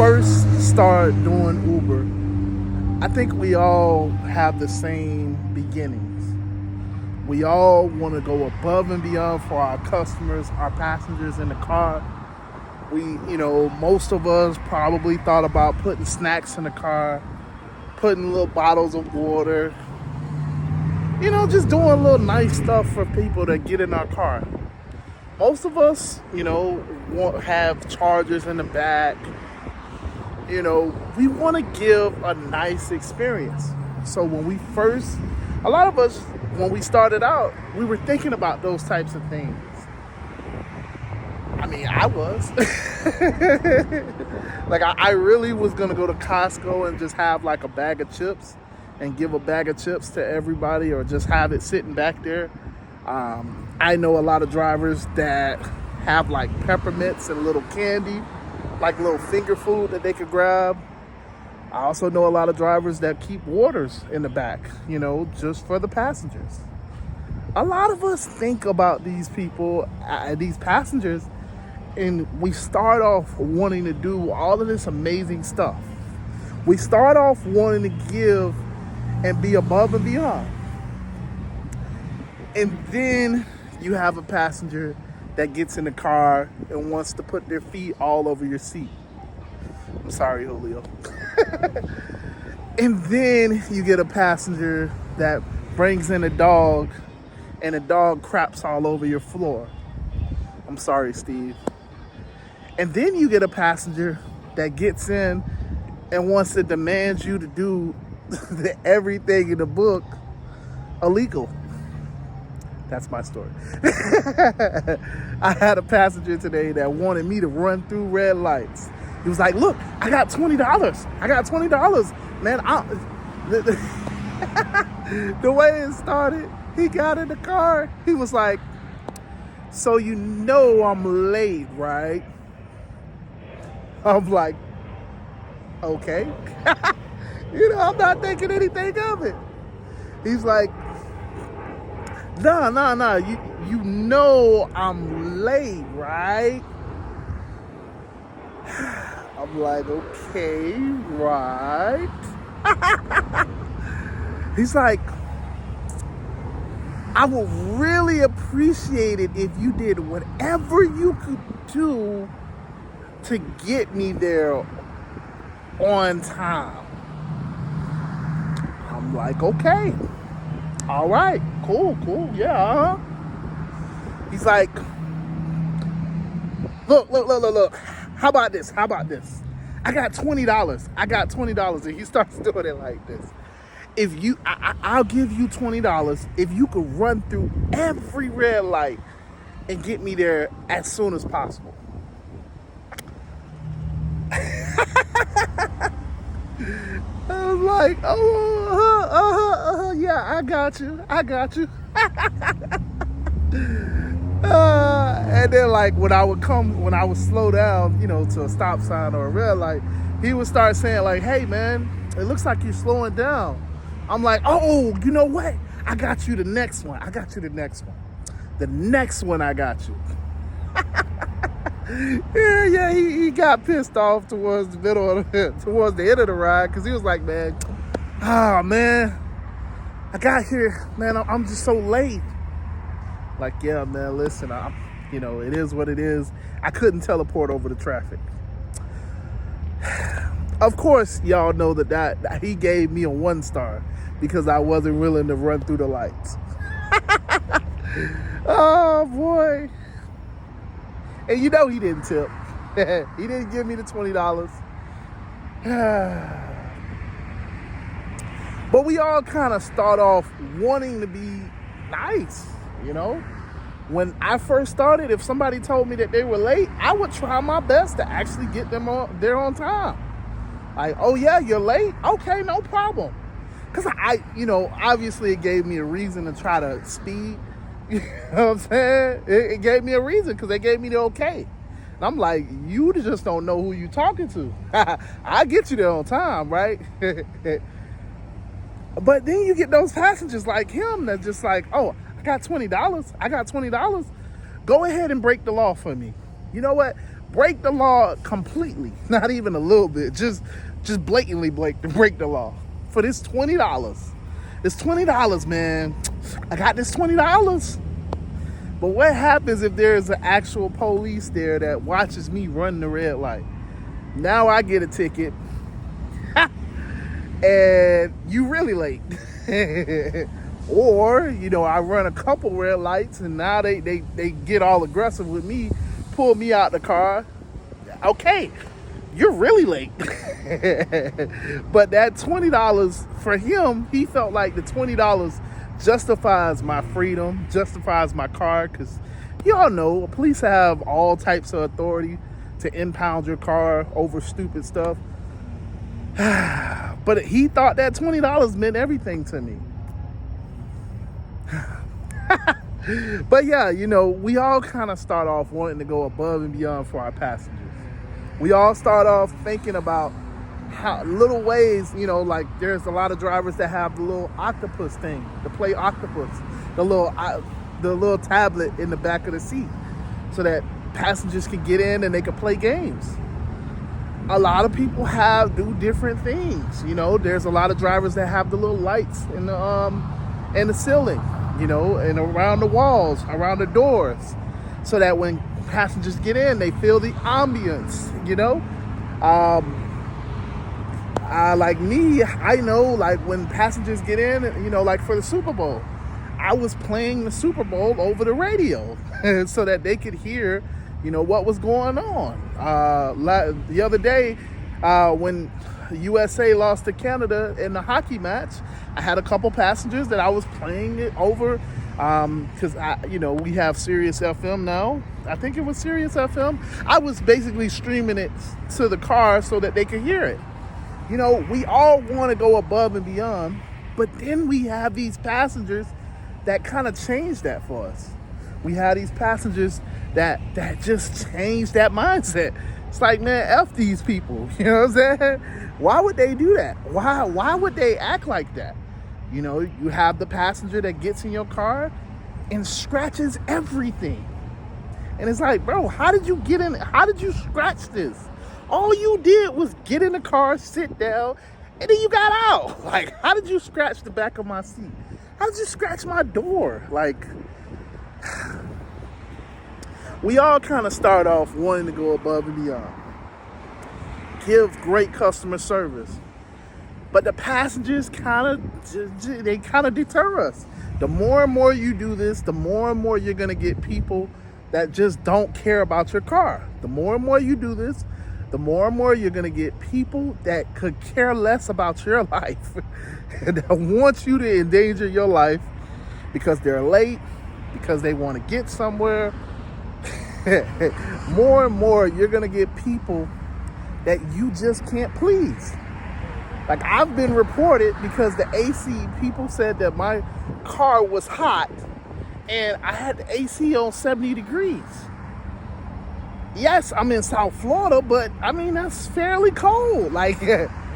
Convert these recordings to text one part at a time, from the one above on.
first started doing Uber, I think we all have the same beginnings. We all want to go above and beyond for our customers, our passengers in the car. Most of us probably thought about putting snacks in the car, putting little bottles of water, just doing little nice stuff for people that get in our car. Most of us, have chargers in the back. We want to give a nice experience. So a lot of us, when we started out, we were thinking about those types of things. I mean, I was. I really was going to go to Costco and just have like a bag of chips and give a bag of chips to everybody, or just have it sitting back there. I know a lot of drivers that have like peppermints and little candy, like little finger food that they could grab. I also know a lot of drivers that keep waters in the back, just for the passengers. A lot of us think about these people, these passengers, and we start off wanting to do all of this amazing stuff. We start off wanting to give and be above and beyond. And then you have a passenger that gets in the car and wants to put their feet all over your seat. I'm sorry, Julio. And then you get a passenger that brings in a dog and the dog craps all over your floor. I'm sorry, Steve. And then you get a passenger that gets in and wants to demand you to do everything in the book illegal. That's my story. I had a passenger today that wanted me to run through red lights. He was like, look, I got $20. I got $20. Man, the way it started, he got in the car. He was like, so I'm late, right? I'm like, okay. I'm not thinking anything of it. He's like, no. You know I'm late, right? I'm like, okay, right. He's like, I would really appreciate it if you did whatever you could do to get me there on time. I'm like, okay. All right, cool, yeah. He's like, look. How about this? I got $20. And he starts doing it like this. I'll give you $20 if you could run through every red light and get me there as soon as possible. I was like, yeah, I got you. And then when I would slow down, to a stop sign or a red light, he would start saying like, hey man, it looks like you're slowing down. I'm like, oh, you know what? I got you the next one. The next one I got you. Yeah, he got pissed off towards the end of the ride, because he was like, man, I got here, man, I'm just so late. Like, yeah, man, listen, it is what it is. I couldn't teleport over the traffic. Of course, y'all know that he gave me a 1 star because I wasn't willing to run through the lights. Oh, boy. And he didn't tip. He didn't give me the $20. But we all kind of start off wanting to be nice, When I first started, if somebody told me that they were late, I would try my best to actually get them there on time. Like, oh yeah, you're late? Okay, no problem. Because obviously it gave me a reason to try to speed. You know what I'm saying? It gave me a reason, because they gave me the okay. And I'm like, you just don't know who you talking to. I get you there on time, right? But then you get those passengers like him that's just like, oh, I got $20. Go ahead and break the law for me. You know what? break the law completely, not even a little bit, just blatantly break the law for this $20. It's $20, man. I got this $20. But what happens if there's an actual police there that watches me run the red light? Now I get a ticket and you really late. Or, you know, I run a couple red lights and now they get all aggressive with me, pull me out the car. Okay, you're really late. But that $20 for him, he felt like the $20 justifies my freedom, justifies my car, because y'all know police have all types of authority to impound your car over stupid stuff. But he thought that $20 meant everything to me. But yeah, you know, we all kind of start off wanting to go above and beyond for our passengers. We all start off thinking about how little ways, you know, like there's a lot of drivers that have the little octopus thing, the play octopus, the little tablet in the back of the seat so that passengers can get in and they can play games. A lot of people do different things. You know, there's a lot of drivers that have the little lights in the ceiling, you know, and around the walls, around the doors, so that when passengers get in, they feel the ambience, you know. Like me, I know, like when passengers get in, you know, like for the Super Bowl, I was playing the Super Bowl over the radio so that they could hear, you know, what was going on. The other day, when USA lost to Canada in the hockey match, I had a couple passengers that I was playing it over, because you know, we have Sirius FM now. I think it was Sirius FM. I was basically streaming it to the car so that they could hear it. You know, we all want to go above and beyond, but then we have these passengers that kind of change that for us. We have these passengers that just change that mindset. It's like, man, F these people. You know what I'm saying? Why would they do that? Why would they act like that? You know, you have the passenger that gets in your car and scratches everything. And it's like, bro, how did you get in? How did you scratch this? All you did was get in the car, sit down, and then you got out. Like, how did you scratch the back of my seat? How did you scratch my door? Like, we all kind of start off wanting to go above and beyond, give great customer service, but the passengers kind of deter us. The more and more you do this, the more and more you're gonna get people that just don't care about your car. The more and more you do this, the more and more you're gonna get people that could care less about your life, that want you to endanger your life because they're late, because they want to get somewhere. More and more you're gonna get people that you just can't please. Like, I've been reported because the AC people said that my car was hot and I had the AC on 70 degrees. Yes, I'm in South Florida, but I mean, that's fairly cold. Like,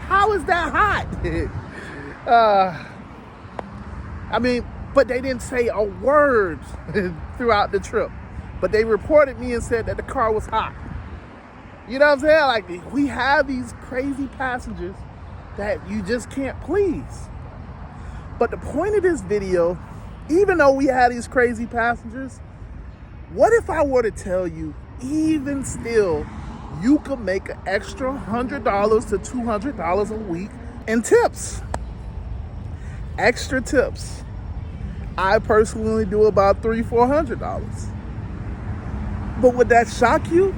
how is that hot? I mean, but they didn't say a word throughout the trip. But they reported me and said that the car was hot. You know what I'm saying? Like, we have these crazy passengers that you just can't please. But the point of this video, even though we had these crazy passengers, what if I were to tell you, even still, you could make an extra $100 to $200 a week in tips? Extra tips. I personally do about $300-400. But would that shock you?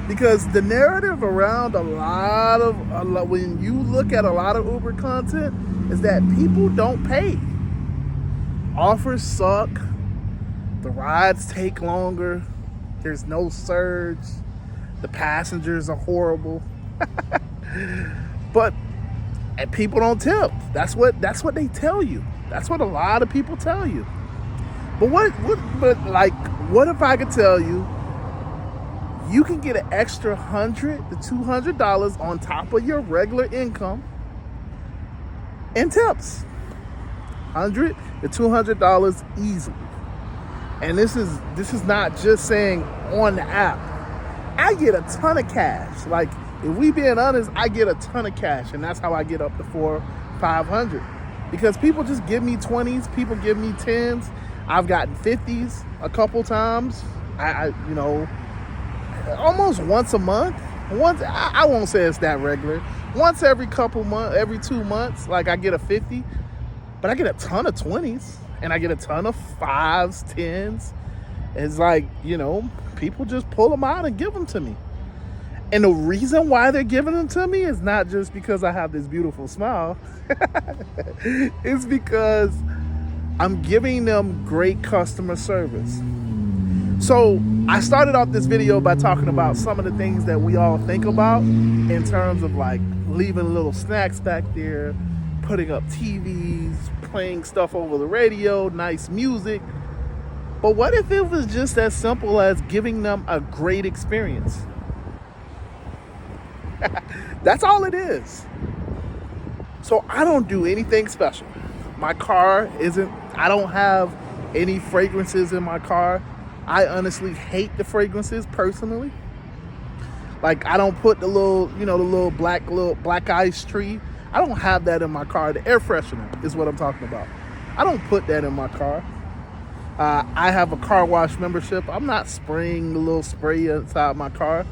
Because the narrative around when you look at a lot of Uber content, is that people don't pay. Offers suck. The rides take longer. There's no surge. The passengers are horrible. And people don't tip. That's what they tell you. That's what a lot of people tell you. But what if I could tell you, you can get an extra $100 to $200 on top of your regular income in tips? $100 to $200 easily. And this is not just saying on the app. I get a ton of cash. Like, if we being honest, I get a ton of cash, and that's how I get up to 400-500. Because people just give me 20s, people give me 10s. I've gotten 50s a couple times. I almost once a month. I won't say it's that regular. Once every couple months, every 2 months, like I get a 50, but I get a ton of 20s, and I get a ton of 5s, 10s. It's like, people just pull them out and give them to me. And the reason why they're giving them to me is not just because I have this beautiful smile. It's because I'm giving them great customer service. So I started off this video by talking about some of the things that we all think about in terms of like leaving little snacks back there, putting up TVs, playing stuff over the radio, nice music. But what if it was just as simple as giving them a great experience? That's all it is. So I don't do anything special. My car I don't have any fragrances in my car. I honestly hate the fragrances personally. Like, I don't put the little black ice tree. I don't have that in my car. The air freshener is what I'm talking about. I don't put that in my car. I have a car wash membership. I'm not spraying the little spray inside my car.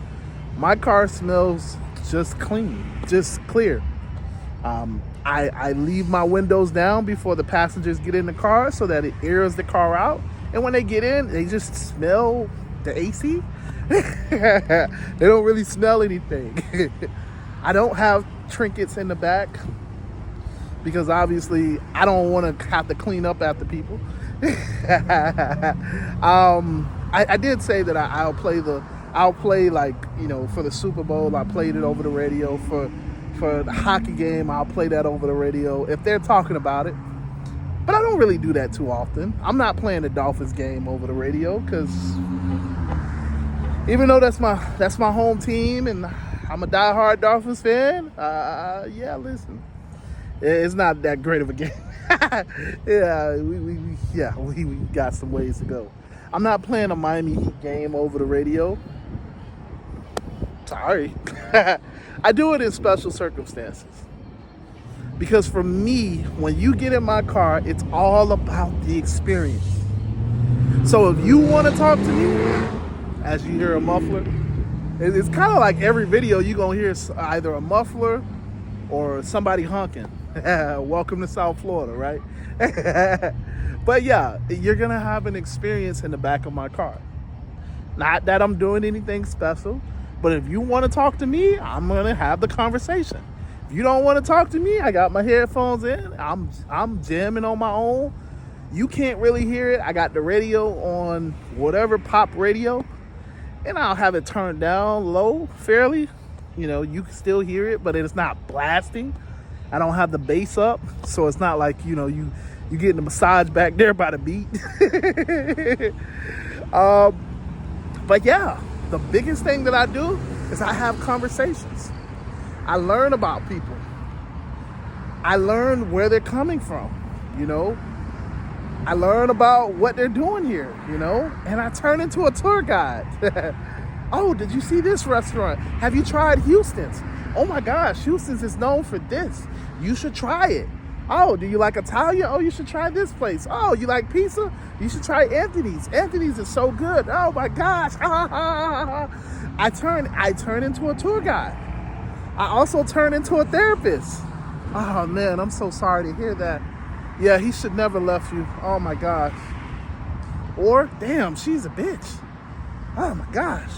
My car smells just clean, just clear. I leave my windows down before the passengers get in the car so that it airs the car out. And when they get in, they just smell the AC. They don't really smell anything. I don't have trinkets in the back because obviously I don't want to have to clean up after people. I did say that I'll play like, for the Super Bowl, I played it over the radio. For the hockey game, I'll play that over the radio if they're talking about it. But I don't really do that too often. I'm not playing the Dolphins game over the radio because even though that's my home team and I'm a diehard Dolphins fan, listen, it's not that great of a game. We got some ways to go. I'm not playing a Miami Heat game over the radio. Sorry. I do it in special circumstances. Because for me, when you get in my car, it's all about the experience. So if you want to talk to me, as you hear a muffler, it's kind of like every video you're going to hear either a muffler or somebody honking. Welcome to South Florida, right? But yeah, you're going to have an experience in the back of my car. Not that I'm doing anything special, but if you want to talk to me, I'm going to have the conversation. If you don't want to talk to me, I got my headphones in. I'm jamming on my own. You can't really hear it. I got the radio on whatever pop radio, and I'll have it turned down low fairly. You can still hear it, but it's not blasting. I don't have the bass up, so it's not like, you getting a massage back there by the beat. But yeah, the biggest thing that I do is I have conversations. I learn about people. I learn where they're coming from, I learn about what they're doing here, and I turn into a tour guide. Oh, did you see this restaurant? Have you tried Houston's? Oh my gosh, Houston's is known for this. You should try it. Oh, do you like Italian? Oh, you should try this place. Oh, you like pizza? You should try Anthony's. Anthony's is so good. Oh my gosh. I turn into a tour guide. I also turn into a therapist. Oh man, I'm so sorry to hear that. Yeah, he should never left you. Oh my gosh. Or, damn, she's a bitch. Oh my gosh.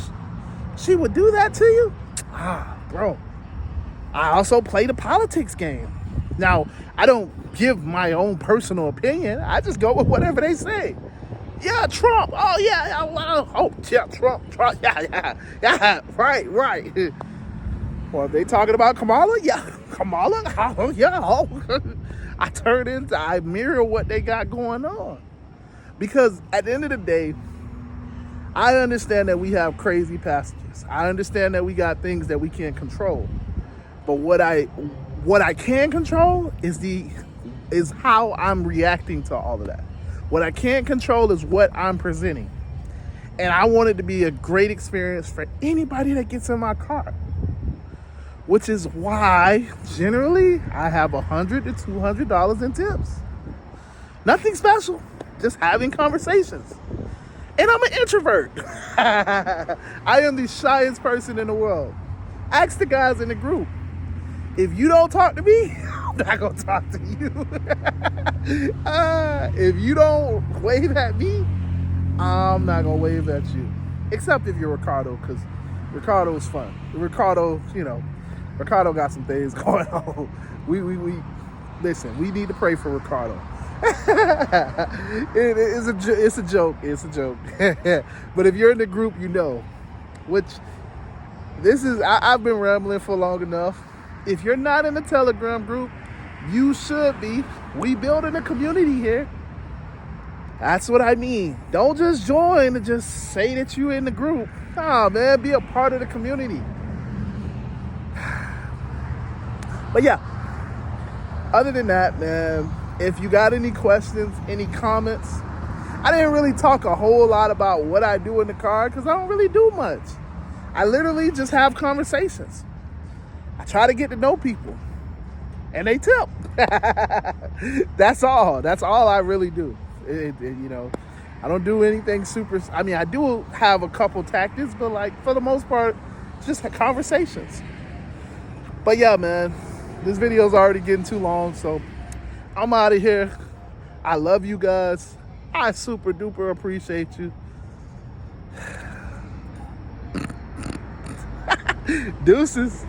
She would do that to you? Bro. I also play the politics game. Now, I don't give my own personal opinion. I just go with whatever they say. Yeah, Trump. Oh, yeah. Oh, yeah, Trump. Yeah. Right. Or if they talking about Kamala, yeah, Kamala. Oh, yeah. Oh. I mirror what they got going on. Because at the end of the day, I understand that we have crazy passengers. I understand that we got things that we can't control. But what I can control is how I'm reacting to all of that. What I can't control is what I'm presenting. And I want it to be a great experience for anybody that gets in my car. Which is why, generally, I have $100 to $200 in tips. Nothing special, just having conversations. And I'm an introvert. I am the shyest person in the world. Ask the guys in the group. If you don't talk to me, I'm not going to talk to you. If you don't wave at me, I'm not going to wave at you. Except if you're Ricardo, because Ricardo is fun. Ricardo, Ricardo got some things going on. We listen, we need to pray for Ricardo. It's a joke. But if you're in the group, which this is, I've been rambling for long enough. If you're not in the Telegram group, you should be. We building a community here. That's what I mean. Don't just join and just say that you're in the group. Nah, man, be a part of the community. But yeah, other than that, man, if you got any questions, any comments, I didn't really talk a whole lot about what I do in the car because I don't really do much. I literally just have conversations. I try to get to know people and they tip. That's all I really do. I don't do anything super. I mean, I do have a couple tactics, but like for the most part, just conversations. But yeah, man, this video's already getting too long, so I'm out of here. I love you guys. I super duper appreciate you. Deuces.